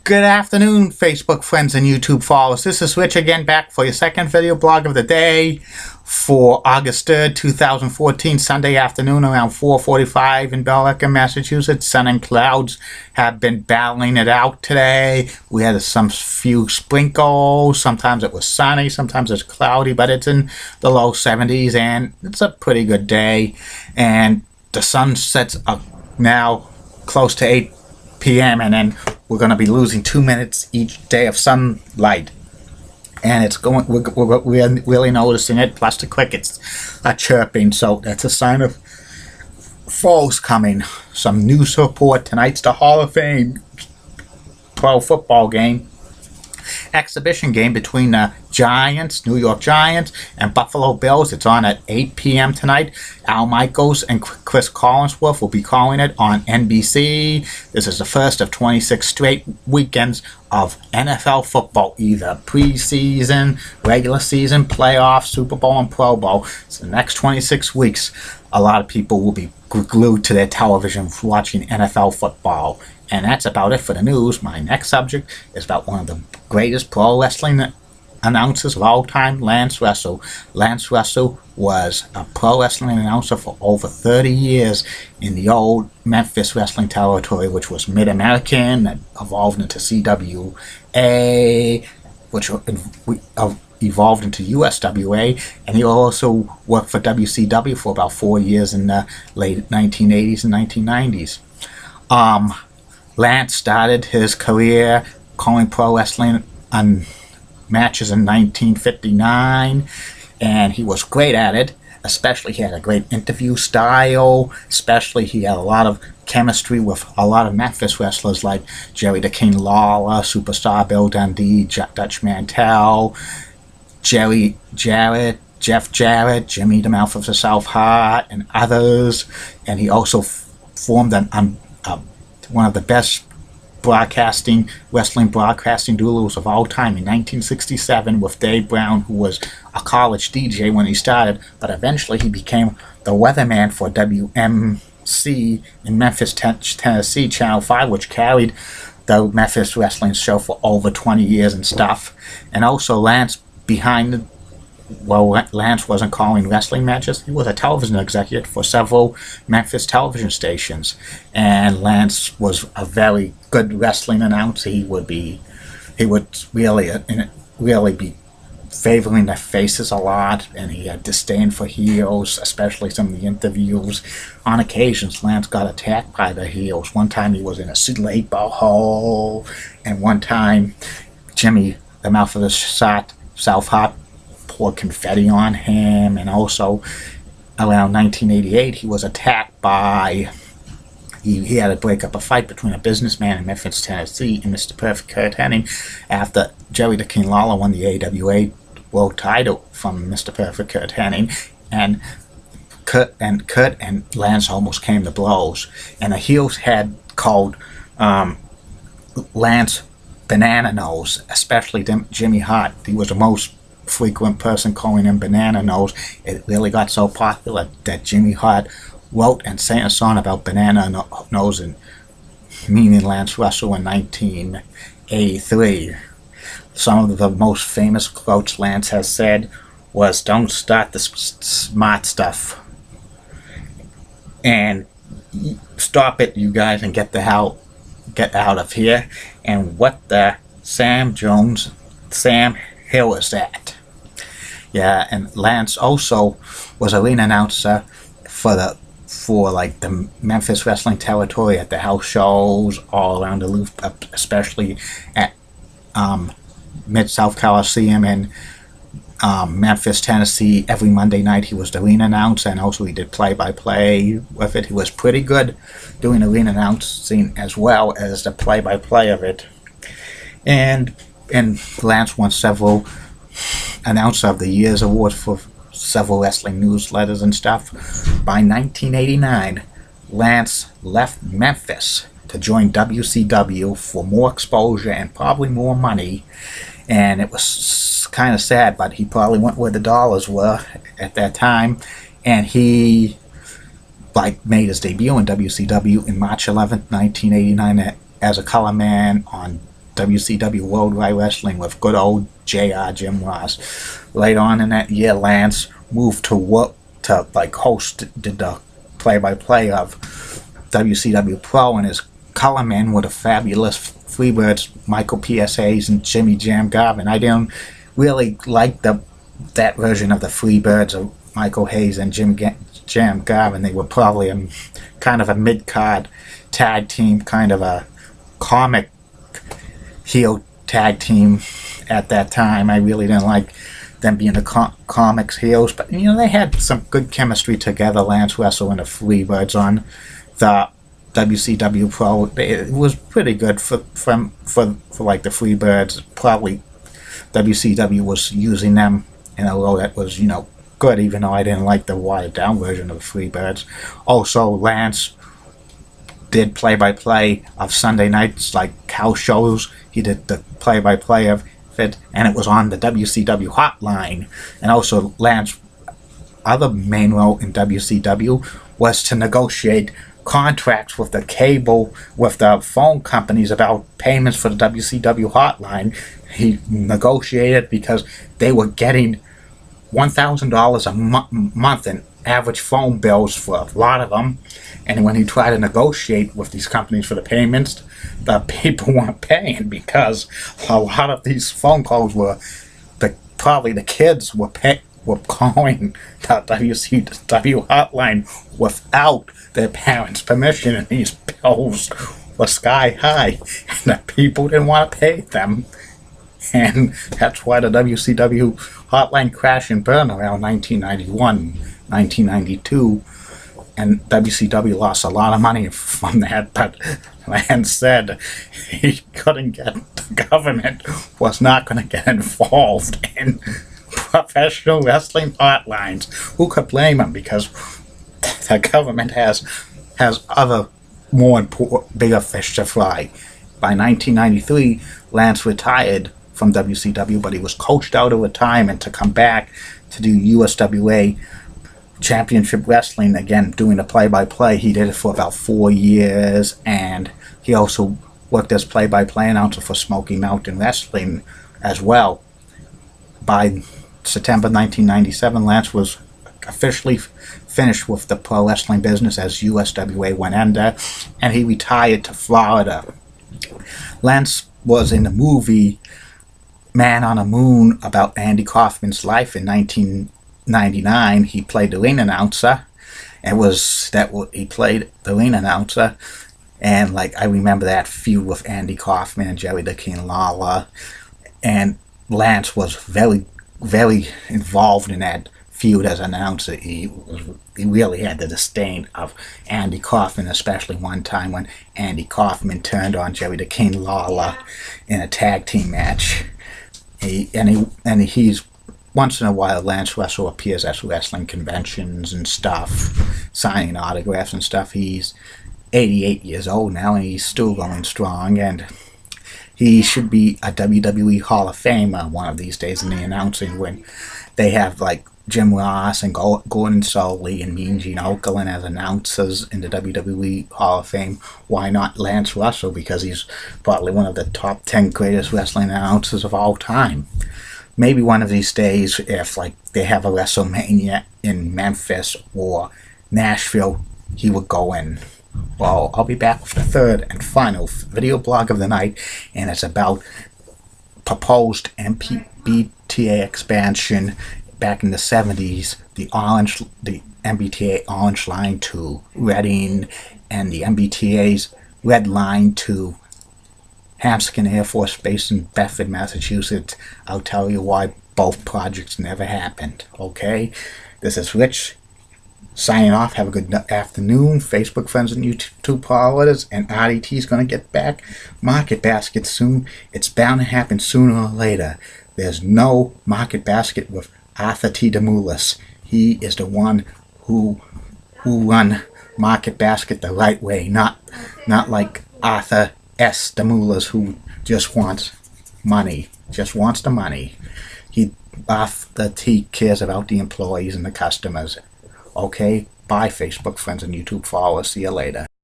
Good afternoon, Facebook friends and YouTube followers. This is Rich again, back for your second video blog of the day for August 3rd, 2014, Sunday afternoon around 4:45 in Belleville, Massachusetts. Sun and clouds have been battling it out today. We had some few sprinkles. Sometimes it was sunny, sometimes it's cloudy, but it's in the low 70s and it's a pretty good day. And the sun sets up now close to 8 p.m. and then we're going to be losing 2 minutes each day of sunlight, and it's going. We're really noticing it. Plus the crickets are chirping, so that's a sign of fall's coming. Some news report tonight's the Hall of Fame pro football game. Exhibition game between the Giants, New York Giants, and Buffalo Bills. It's on at 8 p.m. tonight. Al Michaels and Chris Collinsworth will be calling it on NBC. This is the first of 26 straight weekends of NFL football, either preseason, regular season, playoffs, Super Bowl, and Pro Bowl. So the next 26 weeks, a lot of people will be glued to their television watching NFL football. And that's about it for the news. My next subject is about one of the greatest pro wrestling announcers of all time, Lance Russell. Lance Russell was a pro wrestling announcer for over 30 years in the old Memphis wrestling territory, which was Mid-American, that evolved into CWA, which evolved into USWA, and he also worked for WCW for about 4 years in the late 1980s and 1990s. Lance started his career calling pro wrestling on matches in 1959, and he was great at it. Especially, he had a great interview style. Especially, he had a lot of chemistry with a lot of Memphis wrestlers like Jerry the King Lawler, Superstar Bill Dundee, Dutch Mantel, Jeff Jarrett, Jimmy the Mouth of the South Heart, and others. And he also formed one of the best wrestling broadcasting duos of all time in 1967 with Dave Brown, who was a college DJ when he started, but eventually he became the weatherman for WMC in Memphis, Tennessee, Channel 5, which carried the Memphis wrestling show for over 20 years and stuff. And also Lance Lance wasn't calling wrestling matches. He was a television executive for several Memphis television stations, and Lance was a very good wrestling announcer. He would really be favoring the faces a lot, and he had disdain for heels, especially some of the interviews. On occasions, Lance got attacked by the heels. One time he was in a slate ball hole, and one time Jimmy, the Mouth of the South Heart, poured confetti on him. And also around 1988 he was attacked by he had to break up a fight between a businessman in Memphis, Tennessee, and Mr. Perfect Kurt Hennig after Jerry the King Lawler won the AWA world title from Mr. Perfect Kurt Hennig, and Kurt and Lance almost came to blows, and the heels had called Lance Banana Nose, especially Jimmy Hart. He was the most frequent person calling him Banana Nose. It really got so popular that Jimmy Hart wrote and sang a song about Banana Nose and meaning Lance Russell in 1983. Some of the most famous quotes Lance has said was, "Don't start the smart stuff, and stop it, you guys, and get out of here." And what the Sam Hill is that? Yeah, and Lance also was a ring announcer for the Memphis wrestling territory at the house shows all around the loop, especially at Mid-South Coliseum in Memphis, Tennessee. Every Monday night he was the ring announcer, and also he did play-by-play with it. He was pretty good doing the ring announcing as well as the play-by-play of it. And Lance won several Announcer of the Year's awards for several wrestling newsletters and stuff. By 1989, Lance left Memphis to join WCW for more exposure and probably more money, and it was kind of sad, but he probably went where the dollars were at that time, and he made his debut in WCW in March 11th, 1989 as a color man on WCW Worldwide Wrestling with good old JR Jim Ross. Later on in that year, Lance moved to work to host, did the play-by-play of WCW Pro, and his color men were the fabulous Freebirds, Michael PSAs and Jimmy Jam Garvin. I didn't really like that version of the Freebirds of Michael Hayes and Jam Garvin. They were probably kind of a mid-card tag team, kind of a comic heel tag team at that time. I really didn't like them being the comics heels, but they had some good chemistry together. Lance Russell and the Freebirds on the WCW Pro. It was pretty good for like the Freebirds. Probably WCW was using them in a role that was good, even though I didn't like the watered down version of the Freebirds. Also, Lance did play-by-play of Sunday nights like house shows. He did the play-by-play of it, and it was on the WCW hotline. And also, Lance's other main role in WCW was to negotiate contracts with the phone companies about payments for the WCW hotline. He negotiated because they were getting $1,000 a month in average phone bills for a lot of them, and when he tried to negotiate with these companies for the payments, the people weren't paying because a lot of these phone calls were probably the kids were calling the WCW hotline without their parents' permission, and these bills were sky high, and the people didn't want to pay them. And that's why the WCW hotline crashed and burned around 1991, 1992. And WCW lost a lot of money from that, but Lance said he couldn't get, the government was not going to get involved in professional wrestling hotlines. Who could blame him? Because the government has other more important, bigger fish to fry. By 1993, Lance retired from WCW, but he was coached out of retirement to come back to do USWA Championship Wrestling, again doing the play-by-play. He did it for about 4 years, and he also worked as play-by-play announcer for Smoky Mountain Wrestling as well. By September 1997, Lance was officially finished with the pro wrestling business as USWA went under, and he retired to Florida. Lance was in the movie Man on the Moon about Andy Kaufman's life in 1999. He played the ring announcer. He played the ring announcer, and I remember that feud with Andy Kaufman and Jerry the King Lawler, and Lance was very, very involved in that feud as an announcer. He really had the disdain of Andy Kaufman, especially one time when Andy Kaufman turned on Jerry the King Lawler in a tag team match. He's once in a while, Lance Russell appears at wrestling conventions and stuff, signing autographs and stuff. He's 88 years old now, and he's still going strong, and he should be a WWE Hall of Famer one of these days in the announcing, when they have Jim Ross and Gordon Soley and Mean Gene Okerlund as announcers in the WWE Hall of Fame. Why not Lance Russell? Because he's probably one of the top 10 greatest wrestling announcers of all time. Maybe one of these days, if they have a WrestleMania in Memphis or Nashville, he would go in. Well, I'll be back with the third and final video blog of the night, and it's about proposed MBTA expansion back in the 70s, the MBTA Orange Line to Reading, and the MBTA's Red Line to Hampton Air Force Base in Bedford, Massachusetts. I'll tell you why both projects never happened, okay? This is Rich, signing off. Have a good afternoon, Facebook friends and YouTube followers, and RDT's going to get back Market Basket soon. It's bound to happen sooner or later. There's no Market Basket with Arthur T. DeMoulis. He is the one who run Market Basket the right way, not like Arthur S. DeMoulis, who just wants money, just wants the money. Arthur T. cares about the employees and the customers. Okay, bye Facebook friends and YouTube followers. See you later.